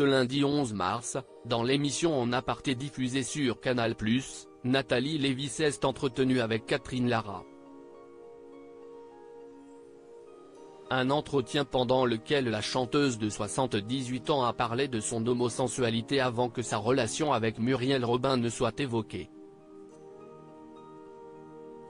Ce lundi 11 mars, dans l'émission En aparté diffusée sur Canal+, Nathalie Lévy s'est entretenue avec Catherine Lara. Un entretien pendant lequel la chanteuse de 78 ans a parlé de son homosensualité avant que sa relation avec Muriel Robin ne soit évoquée.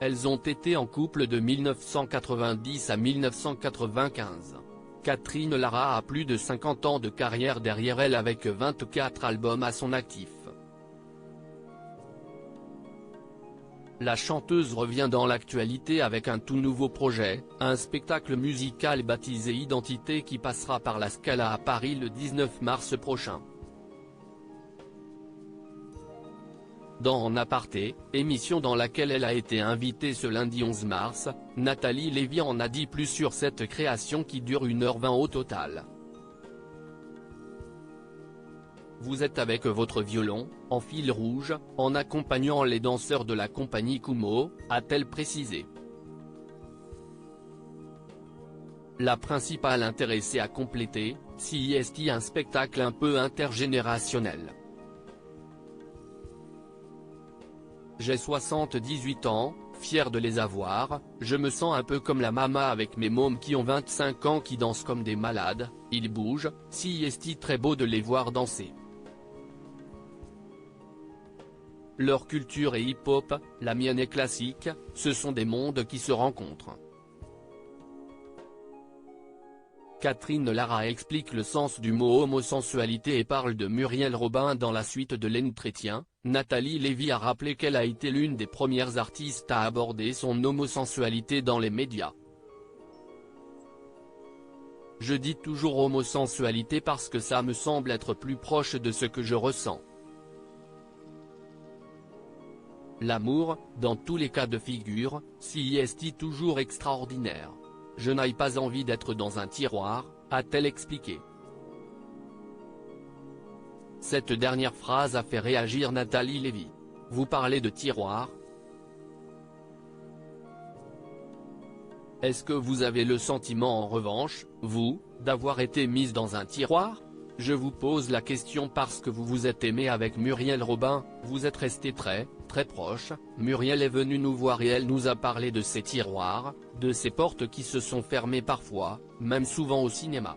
Elles ont été en couple de 1990 à 1995. Catherine Lara a plus de 50 ans de carrière derrière elle avec 24 albums à son actif. La chanteuse revient dans l'actualité avec un tout nouveau projet, un spectacle musical baptisé Identité qui passera par la Scala à Paris le 19 mars prochain. Dans En aparté, émission dans laquelle elle a été invitée ce lundi 11 mars, Nathalie Lévy en a dit plus sur cette création qui dure 1h20 au total. Vous êtes avec votre violon, en fil rouge, en accompagnant les danseurs de la compagnie Kumo, a-t-elle précisé. La principale intéressée a complété, si est un spectacle un peu intergénérationnel. J'ai 78 ans, fier de les avoir, je me sens un peu comme la mama avec mes mômes qui ont 25 ans qui dansent comme des malades, ils bougent, si est très beau de les voir danser. Leur culture est hip-hop, la mienne est classique, ce sont des mondes qui se rencontrent. Catherine Lara explique le sens du mot homosensualité et parle de Muriel Robin dans la suite de l'entretien. Nathalie Lévy a rappelé qu'elle a été l'une des premières artistes à aborder son homosensualité dans les médias. Je dis toujours homosensualité parce que ça me semble être plus proche de ce que je ressens. L'amour, dans tous les cas de figure, si est toujours extraordinaire. Je n'ai pas envie d'être dans un tiroir, a-t-elle expliqué. Cette dernière phrase a fait réagir Nathalie Lévy. Vous parlez de tiroir? Est-ce que vous avez le sentiment en revanche, vous, d'avoir été mise dans un tiroir? Je vous pose la question parce que vous vous êtes aimé avec Muriel Robin, vous êtes resté très proche, Muriel est venue nous voir et elle nous a parlé de ces tiroirs, de ces portes qui se sont fermées parfois, même souvent au cinéma.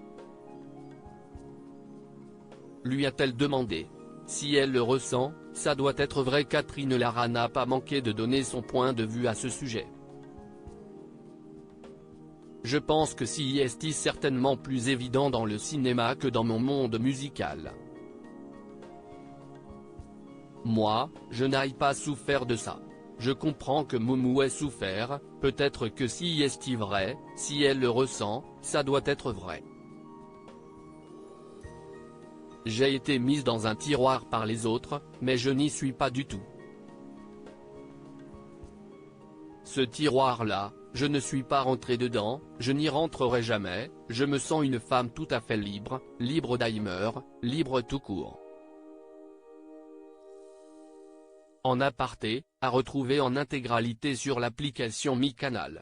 Lui a-t-elle demandé. Si elle le ressent, ça doit être vrai. Catherine Lara n'a pas manqué de donner son point de vue à ce sujet. Je pense que si est certainement plus évident dans le cinéma que dans mon monde musical. Moi, je n'ai pas souffert de ça. Je comprends que Moumou ait souffert, peut-être que si est vrai, si elle le ressent, ça doit être vrai. J'ai été mise dans un tiroir par les autres, mais je n'y suis pas du tout. Ce tiroir-là, je ne suis pas rentrée dedans, je n'y rentrerai jamais, je me sens une femme tout à fait libre, libre d'Alzheimer, libre tout court. En aparté, à retrouver en intégralité sur l'application Mi Canal.